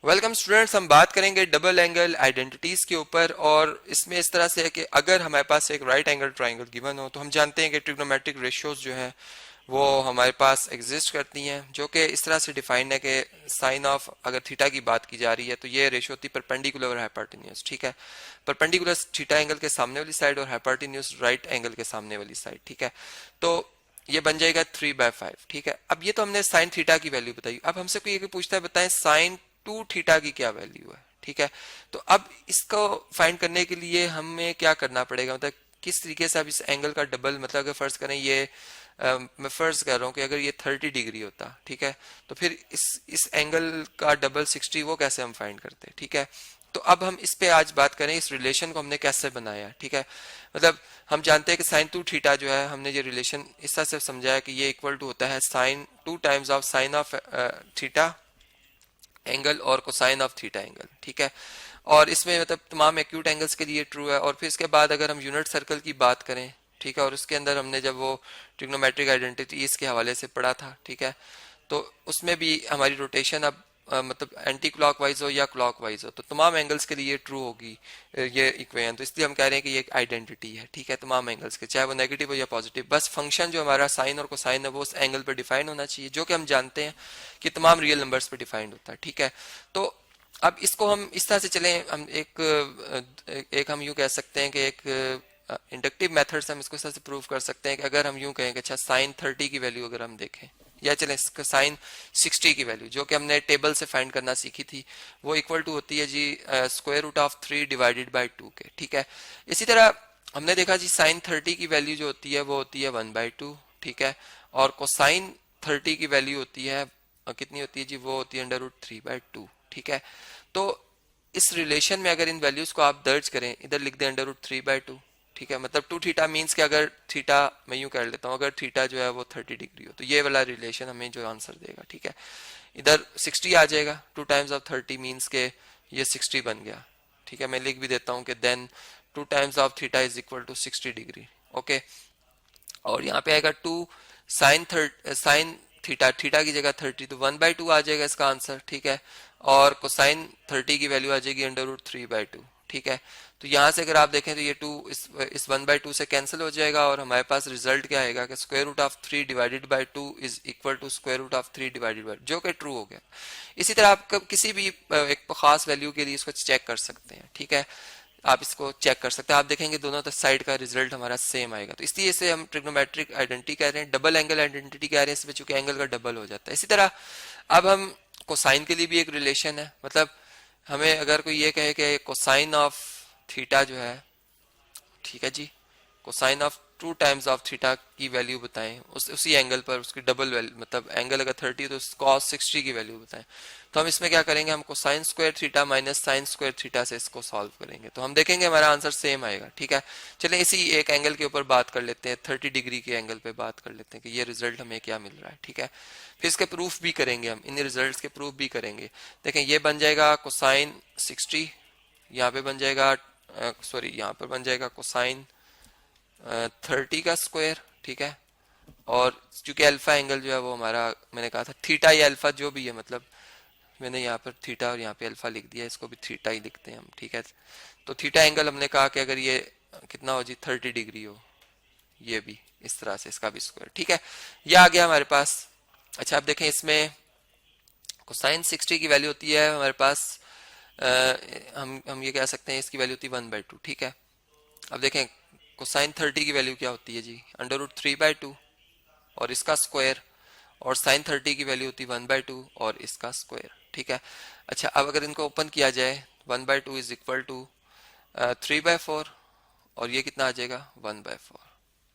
Welcome students, हम बात करेंगे डबल एंगल आइडेंटिटीज के ऊपर। और इसमें इस तरह से है कि अगर हमारे पास एक राइट एंगल ट्राइंगल गिवन हो तो हम जानते हैं कि ट्रिग्नोमेट्रिक रेशियोज जो है वो हमारे पास एग्जिस्ट करती हैं, जो कि इस तरह से डिफाइंड है कि साइन ऑफ अगर थीटा की बात की जा रही है तो ये रेशियो होती है परपेंडिकुलर और हाइपोटेन्यूज। ठीक है, परपेंडिकुलर थीटा एंगल के सामने वाली साइड और हाइपोटेन्यूज राइट एंगल के सामने वाली साइड। ठीक है, तो ये बन जाएगा 3/5। ठीक है, अब ये तो हमने साइन थीटा की वैल्यू बताई। अब हमसे कोई ये पूछता है बताएं साइन 2 थीटा की क्या वैल्यू है। ठीक है, तो अब इसको फाइंड करने के लिए हमें क्या करना पड़ेगा, मतलब किस तरीके से अब इस एंगल का डबल, मतलब अगर फर्ज करें ये मैं फर्ज कर रहा हूँ कि अगर ये 30 डिग्री होता, ठीक है, तो फिर इस एंगल का डबल 60 वो कैसे हम फाइंड करते हैं। ठीक है, तो अब हम इस पे आज बात करें, इस रिलेशन को हमने कैसे बनाया। ठीक है, मतलब हम जानते हैं कि साइन 2 थीटा जो है, हमने ये रिलेशन इस तरह से समझाया कि ये इक्वल टू होता है sine 2 times of sine of theta angle और कोसाइन ऑफ थीटा एंगल। ठीक है, और इसमें मतलब तमाम एक्यूट एंगल्स के लिए ट्रू है। और फिर इसके बाद अगर हम यूनिट सर्कल की बात करें, ठीक है, और उसके अंदर हमने जब वो ट्रिग्नोमेट्रिक आइडेंटिटीज के हवाले से पढ़ा था, ठीक है, तो उसमें भी हमारी रोटेशन अब मतलब एंटी क्लॉकवाइज हो या क्लॉकवाइज हो तो तमाम एंगल्स के लिए ट्रू होगी ये इक्वेशन। तो इसलिए हम कह रहे हैं कि ये एक आइडेंटिटी है। ठीक है, तमाम एंगल्स के, चाहे वो नेगेटिव हो या पॉजिटिव, बस फंक्शन जो हमारा साइन और कोसाइन है वो उस एंगल पर डिफाइन होना चाहिए, जो कि हम जानते हैं कि तमाम रियल नंबर्स पर डिफाइंड होता है। ठीक है, तो अब इसको हम इस तरह से चलें, हम एक हम यूं कह सकते हैं कि एक इंडक्टिव मेथड से हम इसको इस तरह से प्रूव कर सकते हैं कि अगर हम यूं कहें कि अच्छा साइन 30 की वैल्यू अगर हम देखें, या चलें साइन 60 की वैल्यू जो कि हमने टेबल से फाइंड करना सीखी थी, वो इक्वल टू होती है जी square root of 3 divided by 2 के। ठीक है, इसी तरह हमने देखा जी साइन 30 की वैल्यू जो होती है वो होती है 1/2। ठीक है, और कोसाइन 30 की वैल्यू होती है कितनी होती है जी, वो होती है √3/2। ठीक है, तो इस रिलेशन में अगर इन वैल्यूज को आप दर्ज करें, इधर लिख दें √3/2। ठीक है, मतलब 2 थीटा मीन्स कि अगर थीटा, मैं यूं कर लेता हूं, अगर थीटा जो है वो 30 डिग्री हो तो ये वाला रिलेशन हमें जो आंसर देगा। ठीक है, इधर 60 आ जाएगा, 2 टाइम्स ऑफ 30 मीन्स के ये 60 बन गया। ठीक है, मैं लिख भी देता हूं कि then 2 times of theta is equal to 60 degree. Okay, और यहाँ पे आएगा 2 साइन थीटा, थीटा की जगह 30 तो 1/2 आ जाएगा इसका आंसर। ठीक है, और कोसाइन 30 की वैल्यू आ जाएगी √3/2। ठीक है, तो यहाँ से अगर आप देखें तो ये 2 इस 1/2 से कैंसिल हो जाएगा और हमारे पास रिजल्ट क्या आएगा कि square root of 3 divided by 2 is equal to square root of 3 divided by, जो कि ट्रू हो गया। इसी तरह आप किसी भी एक खास वैल्यू के लिए इसको चेक कर सकते हैं। ठीक है, आप इसको चेक कर सकते हैं, आप देखेंगे दोनों साइड का रिजल्ट हमारा सेम आएगा। तो इसलिए इसे हम ट्रिग्नोमेट्रिक आइडेंटिटी कह रहे हैं, डबल एंगल आइडेंटिटी कह रहे हैं इसमें, चूंकि एंगल का डबल हो जाता है। इसी तरह अब हम कोसाइन के लिए भी एक रिलेशन है, मतलब हमें अगर कोई ये कहे कि कोसाइन ऑफ थीटा जो है, ठीक है जी, cosine of 2 times of theta की वैल्यू बताएं उसी एंगल पर, उसकी डबल वैल्यू, मतलब एंगल अगर 30 तो कॉस 60 की वैल्यू बताएं, तो हम इसमें क्या करेंगे, हम cosine square theta minus sine square theta से इसको सॉल्व करेंगे, तो हम देखेंगे हमारा आंसर सेम आएगा। ठीक है, चलें इसी एक एंगल के ऊपर बात कर लेते हैं, 30 डिग्री के एंगल पे बात कर लेते हैं कि ये रिजल्ट हमें क्या मिल रहा है। ठीक है, फिर इसके प्रूफ भी करेंगे, हम इन रिजल्ट के प्रूफ भी करेंगे। देखें ये बन जाएगा कोसाइन 60, यहाँ पे बन जाएगा सॉरी यहाँ पर बन जाएगा कोसाइन 30 का स्क्वायर। ठीक है, और चूंकि अल्फा एंगल जो है वो हमारा, मैंने कहा था थीटा या अल्फा जो भी है, मतलब मैंने यहाँ पर थीटा और यहाँ पे अल्फा लिख दिया, इसको भी थीटा ही लिखते हैं हम। ठीक है, तो थीटा एंगल हमने कहा कि अगर ये कितना हो जी 30 डिग्री हो, ये भी इस तरह से इसका भी स्क्वायर। ठीक है, ये आ गया हमारे पास। अच्छा, अब देखें इसमें कोसाइन 60 की वैल्यू होती है हमारे पास हम ये कह सकते हैं इसकी वैल्यू होती है 1/2। ठीक है, अब देखें कोसाइन 30 की वैल्यू क्या होती है जी, √3/2 और इसका स्क्वायर, और साइन 30 की वैल्यू होती है 1/2 और इसका स्क्वायर। ठीक है, अच्छा अब अगर इनको ओपन किया जाए, 1/2 इज इक्वल टू 3/4 और ये कितना आ जाएगा 1/4।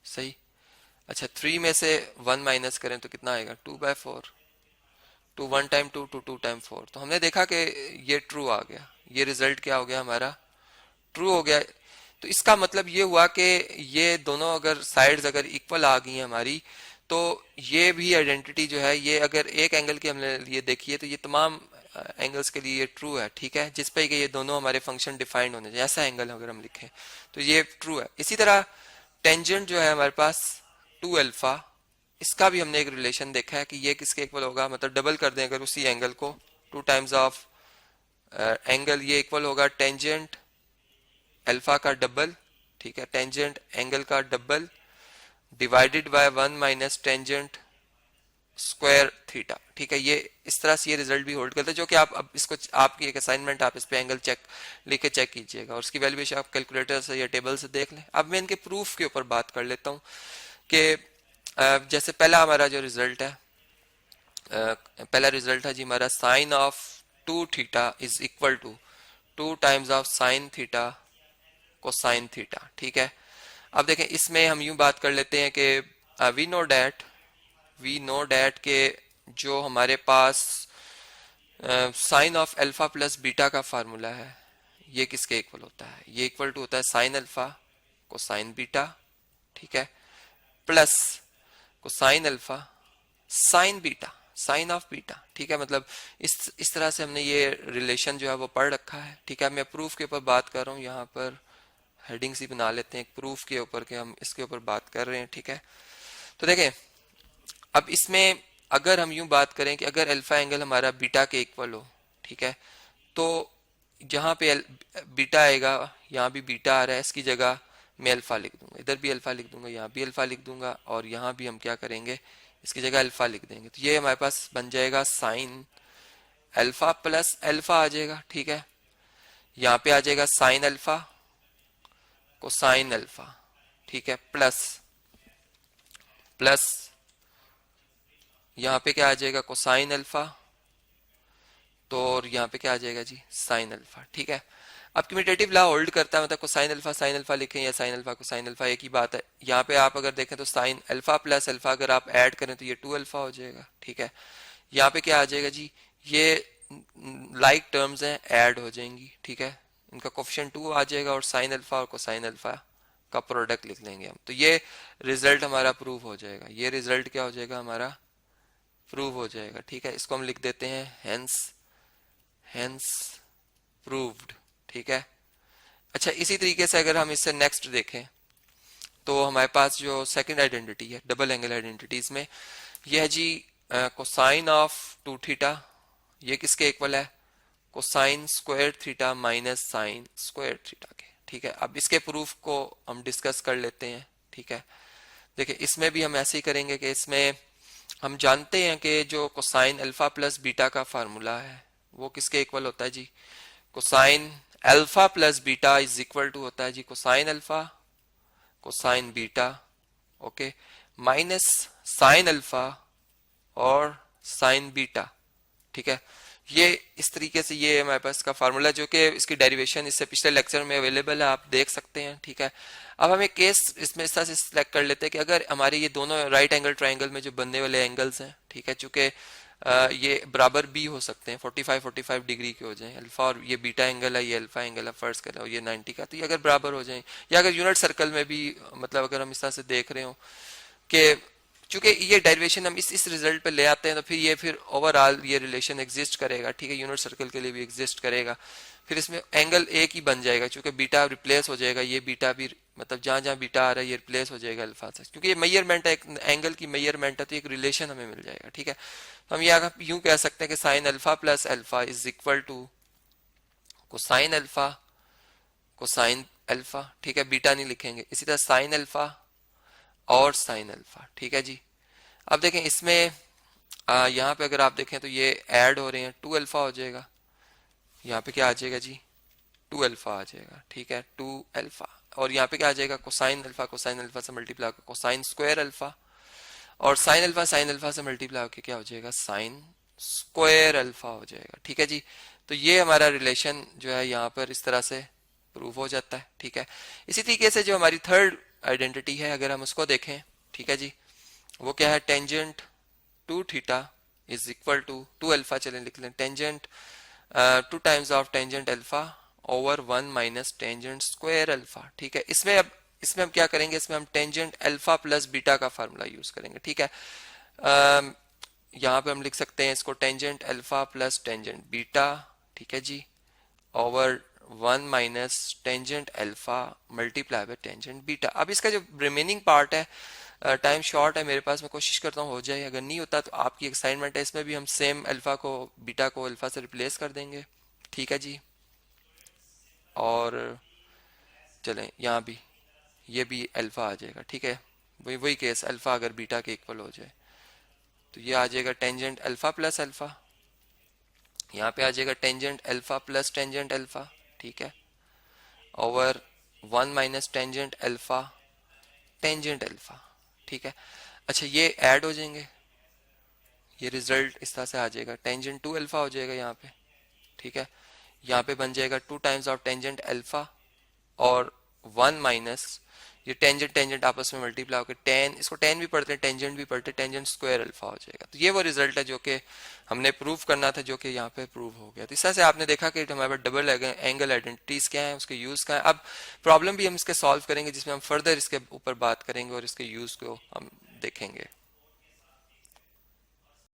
सही, अच्छा 3 में से 1 माइनस करें तो कितना आएगा 2/4, 2 1 टाइम 2 2 2 टाइम 4, तो हमने देखा कि ये ट्रू आ गया, ये रिजल्ट क्या हो गया हमारा, ट्रू हो गया। तो इसका मतलब ये हुआ कि ये दोनों अगर साइड्स अगर इक्वल आ गई हैं हमारी, तो ये भी आइडेंटिटी जो है, ये अगर एक एंगल की हमने ये देखी है तो ये तमाम एंगल्स के लिए ये ट्रू है। ठीक है, जिस पे कि ये दोनों हमारे फंक्शन डिफाइंड होने चाहिए, ऐसा एंगल अगर हम लिखें तो ये ट्रू है। इसी तरह टेंजेंट जो है हमारे पास 2 अल्फा, इसका भी हमने एक रिलेशन देखा है कि ये किसके इक्वल होगा, मतलब डबल कर दें अगर उसी एंगल को, 2 टाइम्स ऑफ एंगल ये इक्वल होगा टेंजेंट अल्फा का डबल, ठीक है, टेंजेंट एंगल का double divided by 1 - tangent square theta, ठीक है। ये इस तरह से ये रिजल्ट भी होल्ड करता है, जो कि आप अब इसको आपकी एक असाइनमेंट आप इस पे एंगल चेक लेके चेक कीजिएगा और उसकी वैल्यूएशन आप कैलकुलेटर से या टेबल से देख लें। अब मैं इनके प्रूफ के ऊपर बात कर लेता हूँ कि जैसे पहला हमारा जो रिजल्ट है, पहला रिजल्ट है जी हमारा sine of 2 theta is equal to 2 times of sine theta cosine theta, ठीक है। अब देखें इसमें हम यूं बात कर लेते हैं कि वी नो डैट के जो हमारे पास sine of alpha plus beta का फार्मूला है ये किसके इक्वल होता है, ये इक्वल टू होता है साइन अल्फा कोसाइन बीटा, ठीक है, plus cosine alpha sign beta sine of beta, ठीक है। मतलब इस तरह से हमने ये रिलेशन जो है वो पढ़ रखा है, ठीक है। मैं प्रूफ के ऊपर बात कर रहा हूँ, यहाँ पर हेडिंग्स ही बना लेते हैं एक प्रूफ के ऊपर के हम इसके ऊपर बात कर रहे हैं, ठीक है। तो देखें अब इसमें अगर हम यूं बात करें कि अगर अल्फा एंगल हमारा बीटा के इक्वल हो, ठीक है, तो जहां पे बीटा आएगा यहाँ भी बीटा आ रहा है, इसकी जगह मैं अल्फा लिख दूंगा, इधर भी अल्फा लिख दूंगा, यहाँ भी अल्फा लिख दूंगा और यहाँ भी हम क्या करेंगे इसकी जगह अल्फा लिख देंगे। तो ये हमारे पास बन जाएगा साइन अल्फा प्लस अल्फा आ जाएगा, ठीक है। यहाँ पे आ जाएगा साइन अल्फा कोसाइन अल्फा, ठीक है, प्लस प्लस यहाँ पे क्या आ जाएगा कोसाइन अल्फा, तो और यहाँ पे क्या आ जाएगा जी साइन अल्फा, ठीक है। अब कम्यूटेटिव लॉ होल्ड करता है, मतलब कोसाइन अल्फा लिखें या साइन अल्फा कोसाइन अल्फा एक ही बात है। यहाँ पे आप अगर देखें तो साइन अल्फा प्लस अल्फा अगर आप ऐड करें तो ये 2 अल्फा हो जाएगा, ठीक है। यहाँ पे क्या आ जाएगा जी, ये लाइक टर्म्स हैं ऐड हो जाएंगी, ठीक है, इनका कोफिशिएंट 2 आ जाएगा और साइन अल्फा और कोसाइन अल्फा का प्रोडक्ट लिख लेंगे हम, तो ये रिजल्ट हमारा प्रूव हो जाएगा। ये रिजल्ट क्या हो जाएगा हमारा प्रूव हो जाएगा, ठीक है। इसको हम लिख देते हैं हेंस प्रूव्ड, ठीक है। अच्छा इसी तरीके से अगर हम इससे नेक्स्ट देखें तो हमारे पास जो सेकंड आइडेंटिटी है डबल एंगल आइडेंटिटीज में यह है जी कोसाइन ऑफ 2 थीटा, ये किसके इक्वल है cosine square theta minus sine square theta के, ठीक है। अब इसके प्रूफ को हम डिस्कस कर लेते हैं, ठीक है। देखिए इसमें भी हम ऐसे ही करेंगे कि इसमें हम जानते हैं कि जो कोसाइन अल्फा प्लस बीटा का फार्मूला है वो किसके इक्वल होता है जी cosine alpha plus beta is equal to होता है जी cosine alpha cosine beta, okay, minus sine alpha और साइन बीटा, ठीक है। ये इस तरीके से ये हमारे पास का फार्मूला जो कि इसकी डेरिवेशन इससे पिछले लेक्चर में अवेलेबल है, आप देख सकते हैं, ठीक है। अब हम एक केस इसमें इस तरह से सिलेक्ट कर लेते हैं कि अगर हमारे ये दोनों राइट एंगल ट्राइंगल में जो बनने वाले एंगल्स हैं, ठीक है, चूंकि ये बराबर भी हो सकते हैं 45 डिग्री के हो जाएं, अल्फा और ये बीटा एंगल है, ये अल्फा एंगल है फर्ज करें और ये 90 का, तो ये अगर बराबर हो जाएं या अगर यूनिट सर्कल में भी मतलब अगर हम इस तरह से देख रहे हो कि चूंकि ये डेरिवेशन हम इस रिजल्ट पे ले आते हैं तो फिर ये फिर ओवरऑल ये रिलेशन एग्जिस्ट करेगा, ठीक है, यूनिट सर्कल के लिए भी एग्जिस्ट करेगा, फिर इसमें एंगल एक ही बन जाएगा चूंकि बीटा रिप्लेस हो जाएगा, ये बीटा भी मतलब जहां जहां बीटा आ रहा है ये रिप्लेस हो जाएगा अल्फा से, क्योंकि ये मेजरमेंट है एक एंगल की मेजरमेंट है, तो एक रिलेशन हमें मिल जाएगा, ठीक है। तो हम यहाँ यूं कह सकते हैं कि sine alpha plus alpha is equal to cosine alpha cosine alpha, ठीक है, बीटा नहीं लिखेंगे, इसी तरह साइन अल्फा और साइन अल्फा, ठीक है जी। अब देखें इसमें यहाँ पे अगर आप देखें तो ये ऐड हो रहे हैं, 2 अल्फा हो जाएगा, यहाँ पे क्या आ जाएगा जी 2 अल्फा आ जाएगा, ठीक है, 2 अल्फा, और यहाँ पे क्या आ जाएगा कोसाइन अल्फा से मल्टीप्लाई होकर कोसाइन स्क्वायर अल्फा और साइन अल्फा से मल्टीप्लाई होकर क्या हो जाएगा साइन स्क्वायर अल्फा हो जाएगा, ठीक है जी। तो ये हमारा रिलेशन जो है यहाँ पर इस तरह से प्रूव हो जाता है, ठीक है। इसी तरीके से जो हमारी थर्ड आइडेंटिटी है अगर हम उसको देखें, ठीक है जी, वो क्या है tangent 2 theta is equal to 2 alpha, चलें लिख लें, tangent 2 times of tangent alpha over 1 minus tangent square alpha, ठीक है। इसमें हम क्या करेंगे, इसमें हम टेंजेंट अल्फा प्लस बीटा का फार्मूला यूज करेंगे, ठीक है। यहाँ पे हम लिख सकते हैं इसको tangent alpha plus tangent beta, ठीक है जी, over 1 minus tangent alpha multiply by tangent beta. अब इसका जो रिमेनिंग पार्ट है, टाइम शॉर्ट है मेरे पास, मैं कोशिश करता हूँ हो जाए, अगर नहीं होता तो आपकी असाइनमेंट है इसमें भी हम सेम अल्फा को बीटा को अल्फा से रिप्लेस कर देंगे, ठीक है जी। और चलें यहाँ भी, ये भी अल्फा आ जाएगा, ठीक है। वही वही केस, अल्फा अगर बीटा के इक्वल हो जाए तो ये आ जाएगा टेंजेंट अल्फा प्लस अल्फा, यहाँ पे आ जाएगा tangent alpha plus tangent alpha, ठीक है, over 1 - tangent alpha tangent alpha, ठीक है। अच्छा ये ऐड हो जाएंगे, ये रिजल्ट इस तरह से आ जाएगा, टेंजेंट 2 अल्फा हो जाएगा यहाँ पे, ठीक है। यहाँ पे बन जाएगा 2 टाइम्स ऑफ टेंजेंट अल्फा और 1 माइनस ये टेंजेंट टेंजेंट आपस में मल्टीप्लाई होकर टेन, इसको टेन भी पढ़ते हैं टेंजेंट भी पढ़ते हैं, टेंजेंट स्क्वायर अल्फा हो जाएगा। तो ये वो रिजल्ट है जो कि हमने प्रूव करना था, जो कि यहाँ पे प्रूव हो गया। तो इस तरह से आपने देखा कि हमारे पास डबल एंगल आइडेंटिटीज क्या है, उसके यूज क्या है। अब प्रॉब्लम भी हम इसके सॉल्व करेंगे जिसमें हम फर्दर इसके ऊपर बात करेंगे और इसके यूज को हम देखेंगे।